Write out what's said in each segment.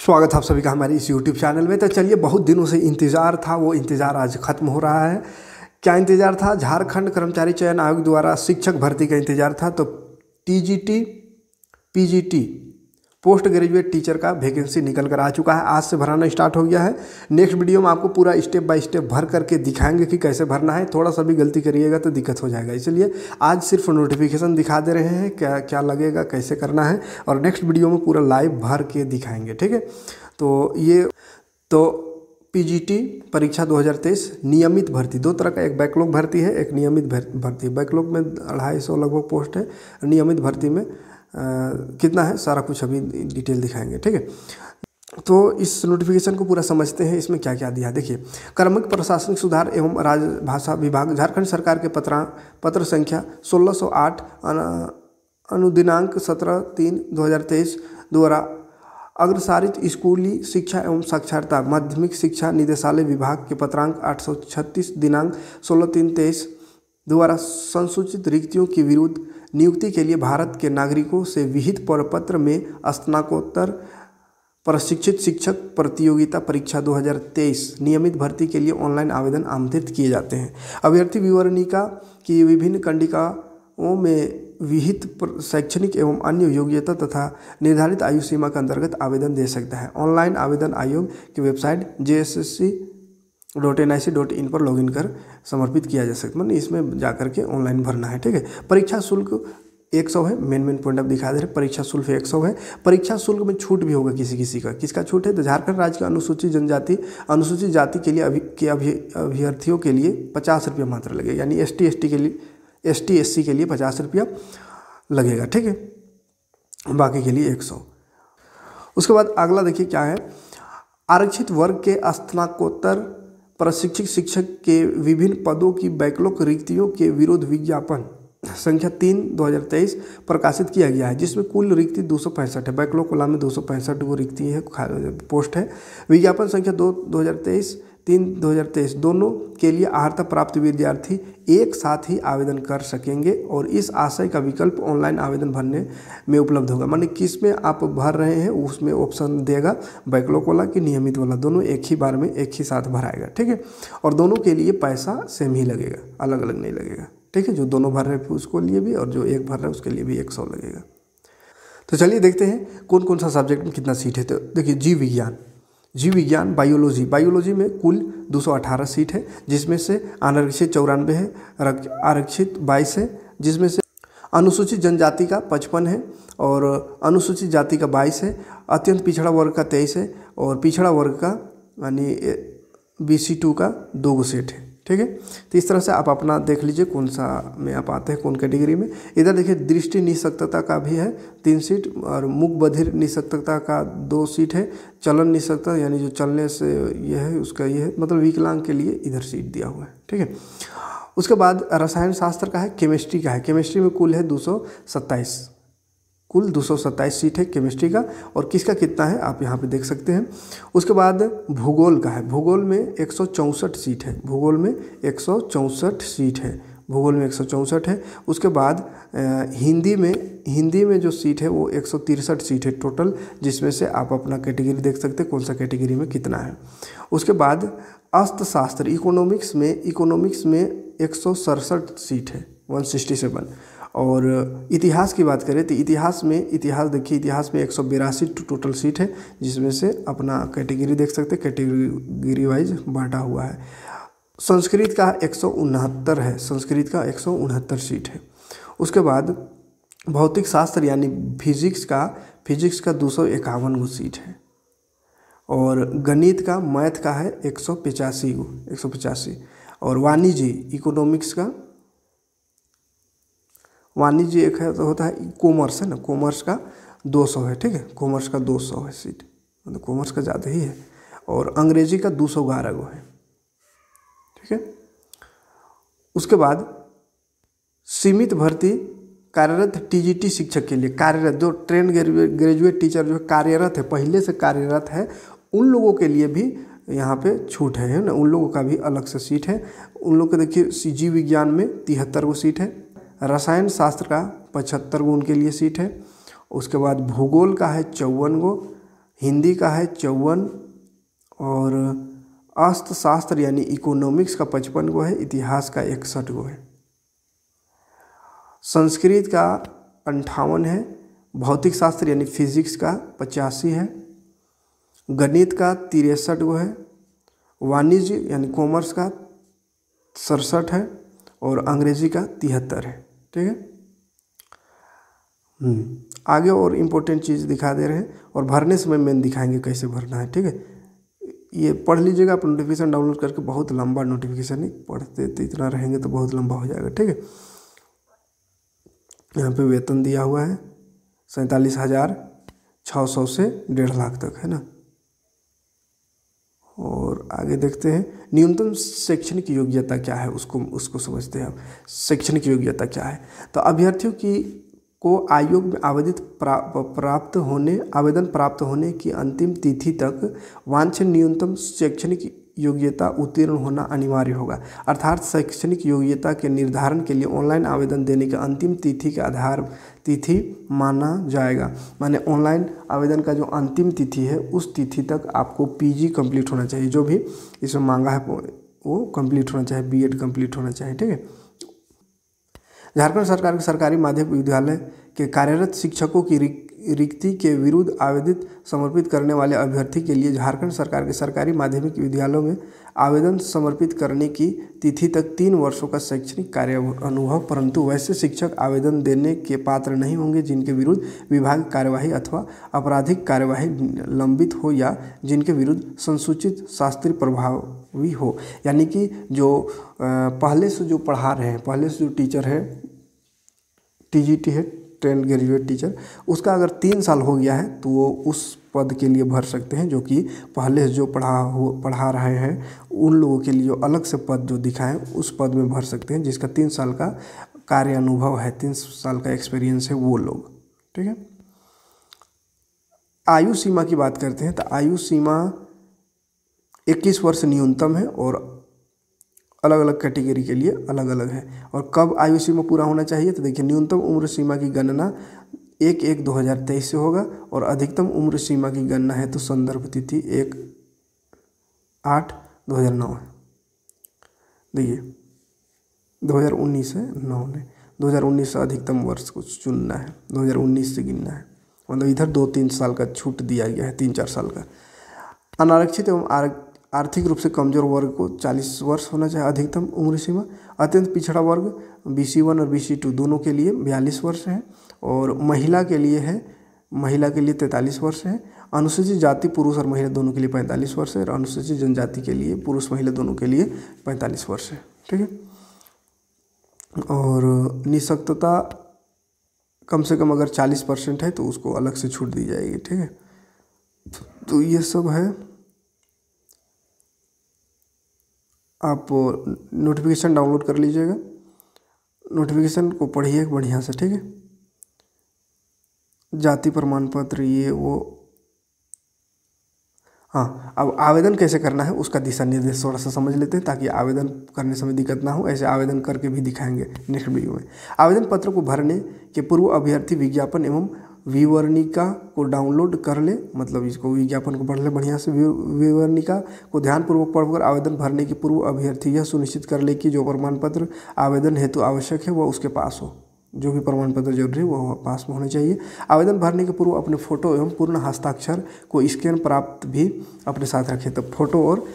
स्वागत है आप सभी का हमारे इस YouTube चैनल में। तो चलिए, बहुत दिनों से इंतज़ार था, वो इंतज़ार आज ख़त्म हो रहा है। क्या इंतज़ार था? झारखंड कर्मचारी चयन आयोग द्वारा शिक्षक भर्ती का इंतज़ार था। तो TGT PGT post graduate teacher का वैकेंसी निकल कर आ चुका है। आज से भराना स्टार्ट हो गया है। नेक्स्ट वीडियो में आपको पूरा स्टेप बाय स्टेप भर करके दिखाएंगे कि कैसे भरना है। थोड़ा सा भी गलती करिएगा तो दिक्कत हो जाएगा, इसलिए आज सिर्फ नोटिफिकेशन दिखा दे रहे हैं, क्या क्या लगेगा, कैसे करना है, और नेक्स्ट वीडियो में पूरा लाइव भर के दिखाएंगे। ठीक है, तो PGT परीक्षा 2023 नियमित भर्ती, दो तरह का, एक बैकलॉग भर्ती है, एक नियमित भर्ती। बैकलॉग में 250 लगभग पोस्ट है, नियमित भर्ती में कितना है सारा कुछ अभी डिटेल दिखाएंगे। ठीक है, तो इस नोटिफिकेशन को पूरा समझते हैं, इसमें क्या क्या दिया है। देखिए, कर्मक प्रशासनिक सुधार एवं राजभाषा विभाग, झारखंड सरकार के पत्र संख्या 1608 अनुदिनांक 17/3/2023 द्वारा अग्रसारित स्कूली शिक्षा एवं साक्षरता माध्यमिक शिक्षा निदेशालय विभाग के पत्रांक 836 दिनांक 16/3/23 द्वारा संसूचित रिक्तियों के विरुद्ध नियुक्ति के लिए भारत के नागरिकों से विहित प्रपत्र में स्नातकोत्तर प्रशिक्षित शिक्षक प्रतियोगिता परीक्षा 2023 नियमित भर्ती के लिए ऑनलाइन आवेदन आमंत्रित किए जाते हैं। अभ्यर्थी विवरणिका की विभिन्न कंडिकाओं में विहित शैक्षणिक एवं अन्य योग्यता तथा निर्धारित आयु सीमा के अंतर्गत आवेदन दे सकता है। ऑनलाइन आवेदन आयोग की वेबसाइट jssc.nic.in पर लॉगिन कर समर्पित किया जा सकता है। मतलब इसमें जाकर के ऑनलाइन भरना है। ठीक है, परीक्षा शुल्क 100 है। मेन पॉइंट अब दिखा दे रहे, परीक्षा शुल्क 100 है। परीक्षा शुल्क में छूट भी होगा किसी का। किसका छूट है? तो झारखंड राज्य के अनुसूचित जाति के लिए अभ्यर्थियों के लिए 50 रुपया मात्र लगेगा, यानी ST SC के लिए 50 रुपया लगेगा। ठीक है, बाकी के लिए 100। उसके बाद अगला देखिए क्या है, आरक्षित वर्ग के स्नातकोत्तर प्रशिक्षित शिक्षक के विभिन्न पदों की बैकलॉग रिक्तियों के विरोध विज्ञापन संख्या 3/2023 प्रकाशित किया गया है, जिसमें कुल रिक्ति 265 है। बैकलॉग कॉलम में 265 वो रिक्ति है, पोस्ट है। विज्ञापन संख्या 2/2023 3/2023 दोनों के लिए अर्हता प्राप्त विद्यार्थी एक साथ ही आवेदन कर सकेंगे और इस आशय का विकल्प ऑनलाइन आवेदन भरने में उपलब्ध होगा। माने किस में आप भर रहे हैं उसमें ऑप्शन देगा, बैकलॉग वाला कि नियमित वाला, दोनों एक ही बार में एक ही साथ भराएगा। ठीक है, और दोनों के लिए पैसा सेम ही लगेगा, अलग अलग नहीं लगेगा। ठीक है, जो दोनों भर रहे हैं उसको लिए भी और जो एक भर रहा है उसके लिए भी 100 लगेगा। तो चलिए देखते हैं कौन कौन सा सब्जेक्ट में कितना सीट है। तो देखिए, जीव विज्ञान बायोलॉजी में कुल 218 सीट है, जिसमें से अनारक्षित 94 है, आरक्षित 22 है, जिसमें से अनुसूचित जनजाति का 55 है और अनुसूचित जाति का 22 है, अत्यंत पिछड़ा वर्ग का 23 है और पिछड़ा वर्ग का यानी BC2 का 2 सीट है। ठीक है, तो इस तरह से आप अपना देख लीजिए कौन सा में आप आते हैं, कौन कैटेगरी में। इधर देखिए, दृष्टि निःशक्तता का भी है 3 सीट और मुख बधिर निःशक्तता का 2 सीट है। चलन निःशक्तता यानी जो चलने से ये है उसका ये है, मतलब विकलांग के लिए इधर सीट दिया हुआ है। ठीक है, उसके बाद रसायन शास्त्र का है, केमिस्ट्री का है। केमिस्ट्री में कुल है 227, कुल 227 सीट है केमिस्ट्री का, और किसका कितना है आप यहाँ पे देख सकते हैं। उसके बाद भूगोल का है, भूगोल में 164 सीट है, भूगोल में 164 सीट है, भूगोल में 164 है। उसके बाद हिंदी में जो सीट है वो 163 सीट है टोटल, जिसमें से आप अपना कैटेगरी देख सकते हैं कौन सा कैटेगरी में कितना है। उसके बाद अर्थशास्त्र इकोनॉमिक्स में 167 सीट है, 167। और इतिहास की बात करें तो इतिहास देखिए, इतिहास में 182 टोटल सीट है, जिसमें से अपना कैटेगरी देख सकते हैं, कैटेगरी वाइज बांटा हुआ है। संस्कृत का 169 है, संस्कृत का 169 सीट है। उसके बाद भौतिक शास्त्र यानी फिजिक्स का 251 सीट है और गणित का मैथ का है 185 और वाणिज्य इकोनॉमिक्स का वाणिज्य एक है तो होता है कॉमर्स है ना, कॉमर्स का 200 है। ठीक है, कॉमर्स का 200 है सीट, मतलब कॉमर्स का ज़्यादा ही है। और अंग्रेजी का 211 गो है। ठीक है, उसके बाद सीमित भर्ती कार्यरत TGT शिक्षक के लिए, कार्यरत जो ट्रेन ग्रेजुएट टीचर जो कार्यरत है, पहले से कार्यरत है, उन लोगों के लिए भी यहाँ पे छूट है ना, उन लोगों का भी अलग से सीट है। उन लोग को देखिए, जीव विज्ञान में 73 गो सीट है, रसायन शास्त्र का 75 गो उनके लिए सीट है। उसके बाद भूगोल का है 54 गो, हिंदी का है 54 और अर्थशास्त्र यानी इकोनॉमिक्स का 55 गो है, इतिहास का 61 गो है, संस्कृत का 58 है, भौतिक शास्त्र यानी फिजिक्स का 85 है, गणित का 63 गो है, वाणिज्य यानी कॉमर्स का 67 है और अंग्रेजी का 73 है। ठीक है। आगे और इम्पोर्टेंट चीज़ दिखा दे रहे हैं और भरने समय मेन दिखाएंगे कैसे भरना है। ठीक है, ये पढ़ लीजिएगा आप नोटिफिकेशन डाउनलोड करके, बहुत लंबा नोटिफिकेशन है, पढ़ते तो इतना रहेंगे तो बहुत लंबा हो जाएगा। ठीक है, यहाँ पे वेतन दिया हुआ है 47,600 से 1.5 लाख तक है ना। और आगे देखते हैं न्यूनतम शैक्षणिक योग्यता क्या है, उसको समझते हैं आप। शैक्षणिक योग्यता क्या है, तो अभ्यर्थियों को आयोग में आवेदन प्राप्त होने की अंतिम तिथि तक वांछनीय न्यूनतम शैक्षणिक योग्यता उत्तीर्ण होना अनिवार्य होगा। अर्थात शैक्षणिक योग्यता के निर्धारण के लिए ऑनलाइन आवेदन देने की अंतिम तिथि के आधार तिथि माना जाएगा। माने ऑनलाइन आवेदन का जो अंतिम तिथि है उस तिथि तक आपको पीजी कंप्लीट होना चाहिए, जो भी इसमें मांगा है वो कंप्लीट होना चाहिए, बीएड कंप्लीट होना चाहिए। ठीक है। झारखंड सरकार के सरकारी माध्यमिक विद्यालय के कार्यरत शिक्षकों की रिक्ति के विरुद्ध आवेदित समर्पित करने वाले अभ्यर्थी के लिए झारखंड सरकार के सरकारी माध्यमिक विद्यालयों में आवेदन समर्पित करने की तिथि तक 3 वर्षों का शैक्षणिक कार्य अनुभव, परंतु वैसे शिक्षक आवेदन देने के पात्र नहीं होंगे जिनके विरुद्ध विभागीय कार्यवाही अथवा आपराधिक कार्यवाही लंबित हो या जिनके विरुद्ध संसूचित शास्त्रीय प्रभावी हो। यानी कि जो पहले से जो पढ़ा रहे हैं, पहले से जो टीचर है, टीजीटी है, ट्रेंड ग्रेजुएट टीचर, उसका अगर 3 साल हो गया है तो वो उस पद के लिए भर सकते हैं। जो कि पहले से जो पढ़ा रहे हैं उन लोगों के लिए जो अलग से पद जो दिखाएं उस पद में भर सकते हैं, जिसका 3 साल का कार्य अनुभव है, 3 साल का एक्सपीरियंस है वो लोग। ठीक है। आयु सीमा की बात करते हैं तो आयु सीमा 21 वर्ष न्यूनतम है और अलग अलग कैटेगरी के लिए अलग अलग है। और कब आयु सीमा पूरा होना चाहिए, तो देखिए न्यूनतम उम्र सीमा की गणना 1/1/2023 से होगा और अधिकतम उम्र सीमा की गणना है तो संदर्भ तिथि 1/8/2009 है। देखिए 2019 है, 9 ने 2019 से अधिकतम वर्ष को चुनना है, 2019 से गिनना है, मतलब इधर 2-3 साल का छूट दिया गया है, 3-4 साल का। अनारक्षित एवं आर्थिक रूप से कमजोर वर्ग को 40 वर्ष होना चाहिए अधिकतम उम्र सीमा। अत्यंत पिछड़ा वर्ग BC1 और BC2 दोनों के लिए 42 वर्ष है और महिला के लिए 43 वर्ष है। अनुसूचित जाति पुरुष और महिला दोनों के लिए 45 वर्ष है और अनुसूचित जनजाति के लिए पुरुष महिला दोनों के लिए 45 वर्ष है। ठीक है। और निःशक्तता कम से कम अगर 40% है तो उसको अलग से छूट दी जाएगी। ठीक है। तो ये सब है, आप नोटिफिकेशन डाउनलोड कर लीजिएगा, नोटिफिकेशन को पढ़िए बढ़िया से। ठीक है। जाति प्रमाण पत्र ये वो, हाँ, अब आवेदन कैसे करना है उसका दिशा निर्देश थोड़ा सा समझ लेते हैं ताकि आवेदन करने समय दिक्कत ना हो। ऐसे आवेदन करके भी दिखाएंगे नेक्स्ट वीडियो में। आवेदन पत्र को भरने के पूर्व अभ्यर्थी विज्ञापन एवं विवरणिका को डाउनलोड कर ले, मतलब इसको विज्ञापन को पढ़ ले बढ़िया से। विवरणिका को ध्यानपूर्वक पढ़कर आवेदन भरने के पूर्व अभ्यर्थी यह सुनिश्चित कर ले कि जो प्रमाण पत्र आवेदन हेतु आवश्यक है वह उसके पास हो, जो भी प्रमाण पत्र जरूरी है वो पास में होने चाहिए। आवेदन भरने के पूर्व अपने फोटो एवं पूर्ण हस्ताक्षर को स्कैन प्राप्त भी अपने साथ रखें। तो फोटो और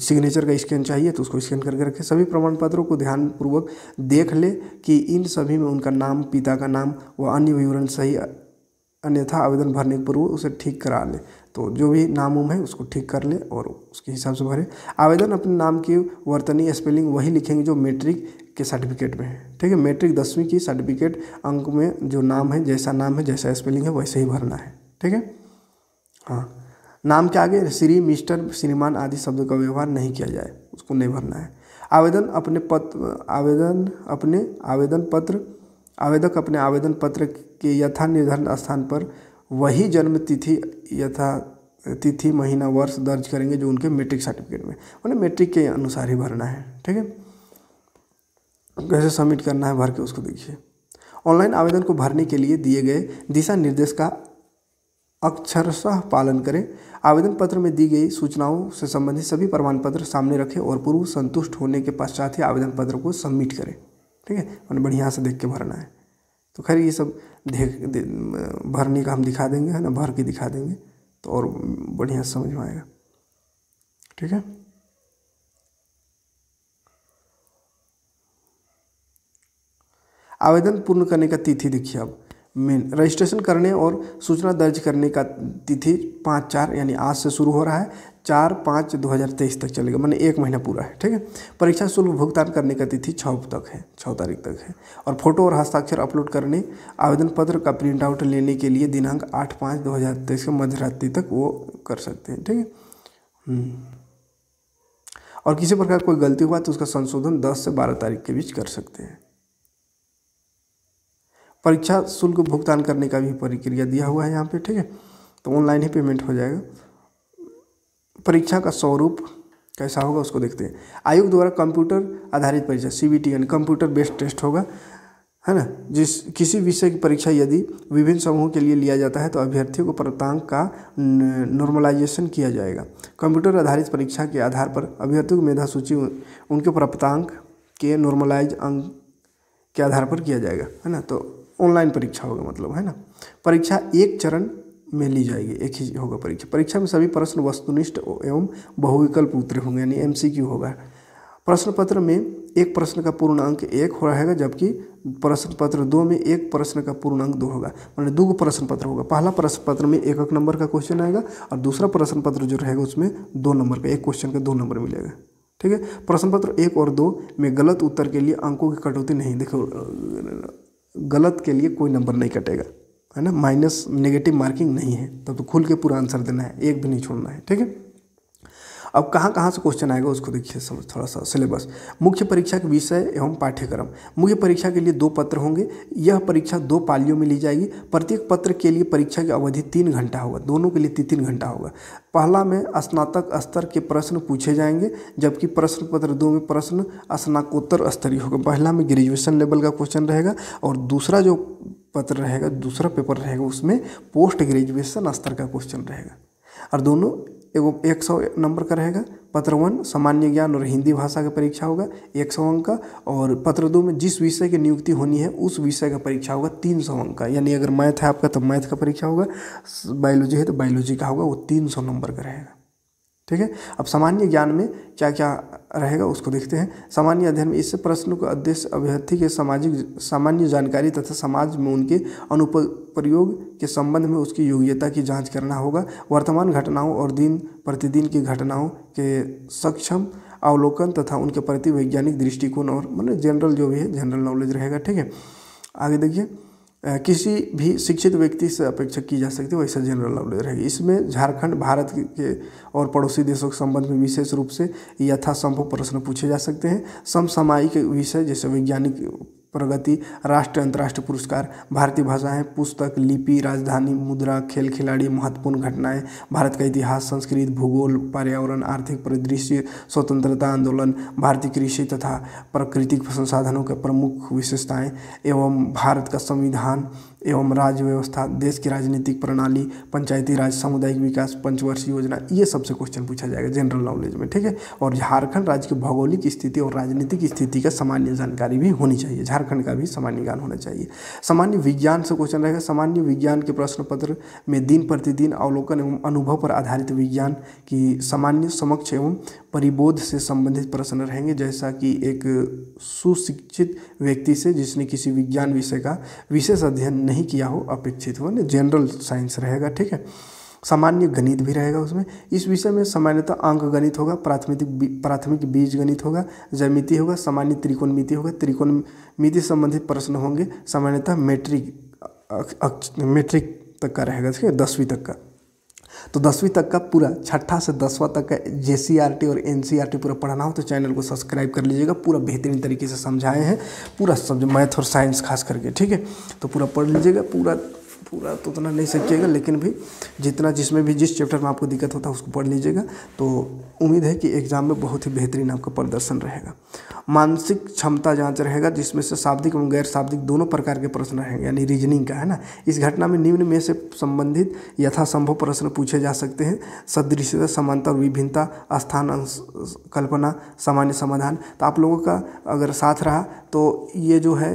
सिग्नेचर का स्कैन चाहिए तो उसको स्कैन करके रखें। सभी प्रमाण पत्रों को ध्यानपूर्वक देख ले कि इन सभी में उनका नाम, पिता का नाम व अन्य विवरण सही, अन्यथा आवेदन भरने के पूर्व उसे ठीक करा ले। तो जो भी नाम उम है उसको ठीक कर ले और उसके हिसाब से भरे। आवेदन अपने नाम की वर्तनी स्पेलिंग वही लिखेंगे जो मैट्रिक के सर्टिफिकेट में है। ठीक है। मैट्रिक 10वीं की सर्टिफिकेट अंक में जो नाम है, जैसा नाम है, जैसा स्पेलिंग है वैसे ही भरना है। ठीक है। हाँ, नाम के आगे श्री, मिस्टर, श्रीमान आदि शब्द का व्यवहार नहीं किया जाए, उसको नहीं भरना है। आवेदक अपने आवेदन पत्र के यथा निर्धारित स्थान पर वही जन्म तिथि, यथा तिथि, महीना, वर्ष दर्ज करेंगे जो उनके मैट्रिक सर्टिफिकेट में, मतलब मैट्रिक के अनुसार ही भरना है। ठीक है। कैसे सबमिट करना है भर के उसको देखिए। ऑनलाइन आवेदन को भरने के लिए दिए गए दिशा निर्देश का अक्षरशः पालन करें। आवेदन पत्र में दी गई सूचनाओं से संबंधित सभी प्रमाण पत्र सामने रखें और पूर्व संतुष्ट होने के पश्चात ही आवेदन पत्र को सबमिट करें। ठीक है, मैंने बढ़िया से देख के भरना है। तो खैर ये सब भरने का हम दिखा देंगे, है ना, भर के दिखा देंगे तो और बढ़िया समझ में आएगा। ठीक है, आवेदन पूर्ण करने का तिथि देखिए। अब मेन रजिस्ट्रेशन करने और सूचना दर्ज करने का तिथि 5/4 यानी आज से शुरू हो रहा है, 4/5/2023 तक चलेगा, माने 1 महीना पूरा है। ठीक है, परीक्षा शुल्क भुगतान करने का तिथि 6 तक है, 6 तारीख तक है। और फोटो और हस्ताक्षर अपलोड करने, आवेदन पत्र का प्रिंट आउट लेने के लिए दिनांक 8/5/2023 के मध्य रात्रि तक वो कर सकते हैं। ठीक है, और किसी प्रकार कोई गलती हुआ तो उसका संशोधन 10 से 12 तारीख के बीच कर सकते हैं। परीक्षा शुल्क भुगतान करने का भी प्रक्रिया दिया हुआ है यहाँ पे। ठीक है, तो ऑनलाइन ही पेमेंट हो जाएगा। परीक्षा का स्वरूप कैसा होगा उसको देखते हैं। आयोग द्वारा कंप्यूटर आधारित परीक्षा CBT यानी कंप्यूटर बेस्ड टेस्ट होगा, है ना। किसी विषय की परीक्षा यदि विभिन्न समूहों के लिए लिया जाता है तो अभ्यर्थियों को प्राप्तांक का नॉर्मलाइजेशन किया जाएगा। कंप्यूटर आधारित परीक्षा के आधार पर अभ्यर्थियों की मेधा सूची उनके प्राप्तांक के नॉर्मलाइज अंक के आधार पर किया जाएगा, है ना। तो ऑनलाइन परीक्षा होगा मतलब, है ना। परीक्षा एक चरण में ली जाएगी, एक ही होगा परीक्षा। परीक्षा में सभी प्रश्न वस्तुनिष्ठ एवं बहुविकल्प उत्तर होंगे यानी MCQ होगा। प्रश्न पत्र में एक प्रश्न का पूर्ण अंक 1 हो रहेगा, जबकि प्रश्न पत्र 2 में एक प्रश्न का पूर्ण अंक 2 होगा, माने 2 प्रश्न पत्र होगा। पहला प्रश्न पत्र में 1 नंबर का क्वेश्चन आएगा और दूसरा प्रश्न पत्र जो रहेगा उसमें 2 नंबर का, एक क्वेश्चन का 2 नंबर मिलेगा। ठीक है, प्रश्न पत्र 1 और 2 में गलत उत्तर के लिए अंकों की कटौती नहीं। देखो, गलत के लिए कोई नंबर नहीं कटेगा, है ना, माइनस नेगेटिव मार्किंग नहीं है, तब तो खुल के पूरा आंसर देना है, एक भी नहीं छोड़ना है। ठीक है, अब कहाँ से क्वेश्चन आएगा उसको देखिए समझ थोड़ा सा। सिलेबस, मुख्य परीक्षा के विषय एवं पाठ्यक्रम। मुख्य परीक्षा के लिए 2 पत्र होंगे। यह परीक्षा 2 पालियों में ली जाएगी। प्रत्येक पत्र के लिए परीक्षा की अवधि 3 घंटा होगा, दोनों के लिए 3 घंटा होगा। पहला में स्नातक स्तर के प्रश्न पूछे जाएंगे, जबकि प्रश्न पत्र 2 में प्रश्न स्नातकोत्तर स्तरीय होगा। पहला में ग्रेजुएशन लेवल का क्वेश्चन रहेगा और दूसरा जो पत्र रहेगा, दूसरा पेपर रहेगा उसमें पोस्ट ग्रेजुएशन स्तर का क्वेश्चन रहेगा। और दोनों 100 नंबर का रहेगा। पत्र 1 सामान्य ज्ञान और हिंदी भाषा की परीक्षा होगा 100 अंक का, और पत्र 2 में जिस विषय की नियुक्ति होनी है उस विषय का परीक्षा होगा 300 अंक का, यानी अगर मैथ है आपका तो मैथ का परीक्षा होगा, बायोलॉजी है तो बायोलॉजी का होगा, वो 300 नंबर का रहेगा। ठीक है, अब सामान्य ज्ञान में क्या क्या रहेगा उसको देखते हैं। सामान्य अध्ययन में इससे प्रश्न का उद्देश्य अभ्यर्थी के सामान्य जानकारी तथा समाज में उनके अनुप्रयोग के संबंध में उसकी योग्यता की जांच करना होगा। वर्तमान घटनाओं और दिन प्रतिदिन की घटनाओं के सक्षम अवलोकन तथा उनके प्रति वैज्ञानिक दृष्टिकोण और मतलब जनरल जो भी है जनरल नॉलेज रहेगा। ठीक है, आगे देखिए, किसी भी शिक्षित व्यक्ति से अपेक्षा की जा सकती है वैसा जनरल नॉलेज रहेगी। इसमें झारखंड भारत के और पड़ोसी देशों के संबंध में विशेष रूप से यथासंभव प्रश्न पूछे जा सकते हैं। समसामयिक विषय जैसे वैज्ञानिक प्रगति, राष्ट्रीय अंतर्राष्ट्रीय पुरस्कार, भारतीय भाषाएं, पुस्तक, लिपि, राजधानी, मुद्रा, खेल खिलाड़ी, महत्वपूर्ण घटनाएं, भारत का इतिहास, संस्कृति, भूगोल, पर्यावरण, आर्थिक परिदृश्य, स्वतंत्रता आंदोलन, भारतीय कृषि तथा प्राकृतिक संसाधनों के प्रमुख विशेषताएं एवं भारत का संविधान एवं राज्य व्यवस्था, देश की राजनीतिक प्रणाली, पंचायती राज, सामुदायिक विकास, पंचवर्षीय योजना, ये सबसे क्वेश्चन पूछा जाएगा जनरल नॉलेज में। ठीक है, और झारखंड राज्य की भौगोलिक स्थिति और राजनीतिक स्थिति का सामान्य जानकारी भी होनी चाहिए, झारखंड का भी सामान्य ज्ञान होना चाहिए। सामान्य विज्ञान से क्वेश्चन रहेगा। सामान्य विज्ञान के प्रश्न पत्र में दिन प्रतिदिन अवलोकन एवं अनुभव पर आधारित विज्ञान की सामान्य समक्ष एवं परिबोध से संबंधित प्रश्न रहेंगे, जैसा कि एक सुशिक्षित व्यक्ति से जिसने किसी विज्ञान विषय का विशेष अध्ययन नहीं किया हो अपेक्षित हो, जनरल साइंस रहेगा। ठीक है, सामान्य गणित भी रहेगा उसमें। इस विषय में सामान्यतः अंक गणित होगा, प्राथमिक बीज गणित होगा, ज्यामिति होगा, सामान्य त्रिकोणमिति होगा, त्रिकोणमिति संबंधित प्रश्न होंगे। सामान्यतः मैट्रिक तक का रहेगा, ठीक है, 10वीं तक का। तो 10वीं तक का पूरा 6ठा से 10वां तक का JCRT और NCRT पूरा पढ़ना हो तो चैनल को सब्सक्राइब कर लीजिएगा। पूरा बेहतरीन तरीके से समझाए हैं, पूरा सब मैथ और साइंस खास करके। ठीक है, तो पूरा पढ़ लीजिएगा, पूरा पूरा तो उतना नहीं सीखिएगा, लेकिन भी जितना जिसमें भी जिस चैप्टर में आपको दिक्कत होता है उसको पढ़ लीजिएगा। तो उम्मीद है कि एग्ज़ाम में बहुत ही बेहतरीन आपका प्रदर्शन रहेगा। मानसिक क्षमता जांच रहेगा, जिसमें से शाब्दिक एवं गैर शाब्दिक दोनों प्रकार के प्रश्न रहेंगे, यानी रीजनिंग का है ना। इस घटना में निम्न में से संबंधित यथासंभव प्रश्न पूछे जा सकते हैं: सदृश्यता, समानता और विभिन्नता, स्थान कल्पना, सामान्य समाधान। तो आप लोगों का अगर साथ रहा तो ये जो है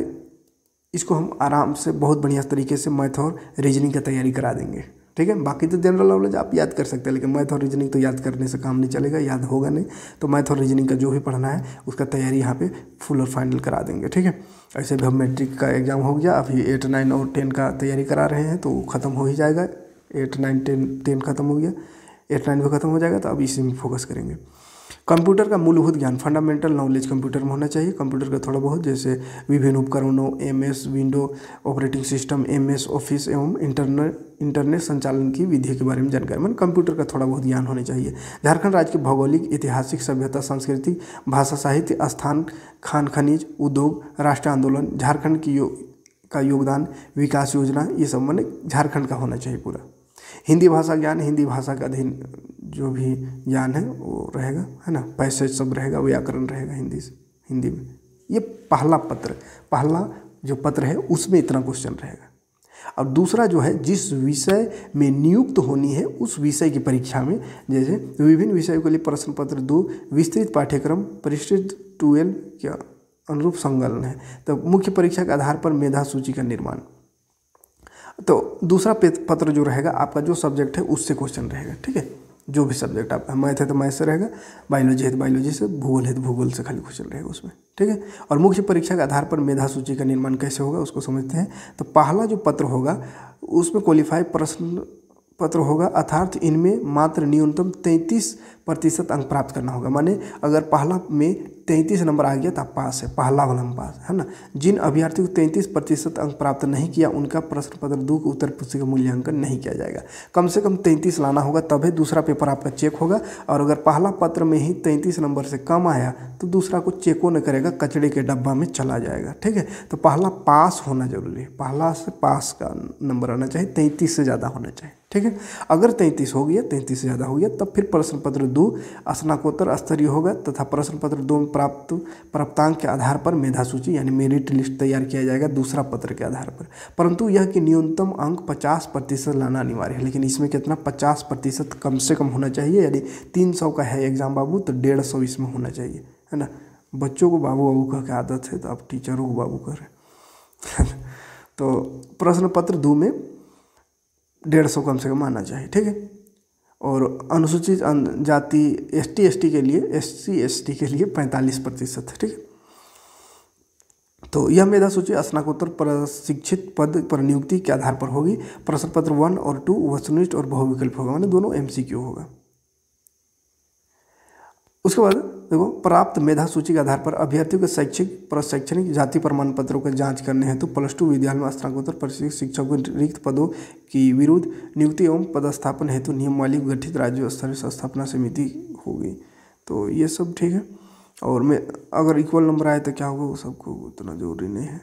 इसको हम आराम से बहुत बढ़िया तरीके से मैथ और रीजनिंग की तैयारी करा देंगे, ठीक है। बाकी तो जनरल नॉलेज आप याद कर सकते हैं, लेकिन मैथ और रीजनिंग तो याद करने से काम नहीं चलेगा, याद होगा नहीं। तो मैथ और रीजनिंग का जो भी पढ़ना है उसका तैयारी यहाँ पे फुल और फाइनल करा देंगे, ठीक है। ऐसे भी हम मैट्रिक का एग्ज़ाम हो गया, अभी 8, 9 और 10 का तैयारी करा रहे हैं, तो ख़त्म हो ही जाएगा। 8, 9, 10 ख़त्म हो गया, 8, 9 भी ख़त्म हो जाएगा, तो अब इसी में फोकस करेंगे। कंप्यूटर का मूलभूत ज्ञान, फंडामेंटल नॉलेज कंप्यूटर में होना चाहिए। कंप्यूटर का थोड़ा बहुत, जैसे विभिन्न उपकरणों, MS window operating system, MS office एवं इंटरनेट संचालन की विधि के बारे में जानकारी, मतलब कंप्यूटर का थोड़ा बहुत ज्ञान होना चाहिए। झारखंड राज्य की भौगोलिक, ऐतिहासिक, सभ्यता, संस्कृति, भाषा, साहित्य, स्थान, खान खनिज, उद्योग, राष्ट्रीय आंदोलन, झारखंड का योगदान, विकास योजना, ये सब मैंने झारखंड का होना चाहिए पूरा। हिंदी भाषा ज्ञान, हिंदी भाषा का अधीन जो भी ज्ञान है वो रहेगा, है ना। पैसेज सब रहेगा, व्याकरण रहेगा हिंदी में। ये पहला जो पत्र है उसमें इतना क्वेश्चन रहेगा। और दूसरा जो है, जिस विषय में नियुक्त होनी है उस विषय की परीक्षा में, जैसे विभिन्न विषयों के लिए प्रश्न पत्र 2, विस्तृत पाठ्यक्रम, परिशिष्ट 12 के अनुरूप संलग्न है। तो मुख्य परीक्षा के आधार पर मेधा सूची का निर्माण। तो दूसरा पत्र जो रहेगा आपका जो सब्जेक्ट है उससे क्वेश्चन रहेगा, ठीक है। जो भी सब्जेक्ट आपका, मैथ है तो मैथ से रहेगा, बायोलॉजी है तो बायोलॉजी से, भूगोल है तो भूगोल से खाली क्वेश्चन रहेगा उसमें, ठीक है। और मुख्य परीक्षा के आधार पर मेधा सूची का निर्माण कैसे होगा उसको समझते हैं। तो पहला जो पत्र होगा उसमें क्वालिफाई प्रश्न पत्र होगा, अर्थात इनमें मात्र न्यूनतम 33% अंक प्राप्त करना होगा। माने अगर पहला में 33 नंबर आ गया तो आप पास है, पहला वाला में पास है ना। जिन अभ्यर्थियों को 33% अंक प्राप्त नहीं किया उनका प्रश्न पत्र 2 के उत्तर पुस्तिका मूल्यांकन नहीं किया जाएगा। कम से कम 33 लाना होगा, तभी दूसरा पेपर आपका चेक होगा। और अगर पहला पत्र में ही 33 नंबर से कम आया तो दूसरा को चेको नहीं करेगा, कचड़े के डब्बा में चला जाएगा, ठीक है। तो पहला पास होना जरूरी है, पहला से पास का नंबर आना चाहिए, 33 से ज़्यादा होना चाहिए, ठीक है। अगर 33 हो गया, 33 से ज़्यादा हो गया, तब फिर प्रश्न पत्र 2 स्नातकोत्तर स्तरीय होगा तथा प्रश्न पत्र 2 में प्राप्त प्राप्तांक के आधार पर मेधा सूची यानी मेरिट लिस्ट तैयार किया जाएगा दूसरा पत्र के आधार पर। परंतु यह कि न्यूनतम अंक 50% लाना अनिवार्य है, लेकिन इसमें कितना 50% कम से कम होना चाहिए। यदि 300 का है एग्जाम बाबू तो 150 इसमें होना चाहिए, है ना। बच्चों को बाबू बाबू कह के आदत है तो आप टीचरों को बाबू कह रहे हैं। तो प्रश्न पत्र 2 में 150 कम से कम आना चाहिए, ठीक है। और अनुसूचित जाति ST के लिए, SC/ST के लिए 45%, ठीक है। तो यह मेधा सूची स्नातकोत्तर प्रशिक्षित पद पर नियुक्ति के आधार पर होगी। प्रश्न पत्र 1 और 2 वस्तुनिष्ठ और बहुविकल्प होगा, माने दोनों MCQ होगा। उसके बाद देखो, प्राप्त मेधा सूची के आधार पर अभ्यर्थियों के शैक्षणिक जाति प्रमाण पत्रों का जांच करने हेतु +2 विद्यालय में स्नातकोत्तर प्रशिक्षित शिक्षकों के रिक्त पदों की विरुद्ध नियुक्ति एवं पदस्थापन हेतु नियमावली गठित राज्य स्तरीय स्थापना समिति होगी। तो ये सब ठीक है। और मैं अगर इक्वल नंबर आए तो क्या होगा वो सबको उतना जरूरी नहीं है।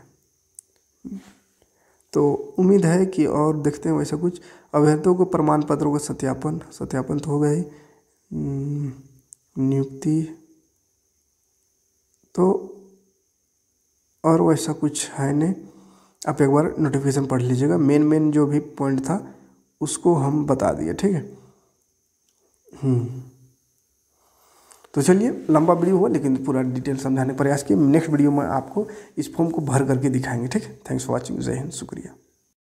तो उम्मीद है कि, और देखते हैं वैसा कुछ अभ्यर्थियों को प्रमाण पत्रों का सत्यापन तो हो गया ही, नियुक्ति तो और वैसा कुछ है नहीं। आप एक बार नोटिफिकेशन पढ़ लीजिएगा, मेन जो भी पॉइंट था उसको हम बता दिए, ठीक है। तो चलिए, लंबा वीडियो हुआ लेकिन पूरा डिटेल समझाने का प्रयास किया। नेक्स्ट वीडियो में आपको इस फॉर्म को भर करके दिखाएंगे, ठीक है। थैंक्स फॉर वॉचिंग, जय हिंद, शुक्रिया।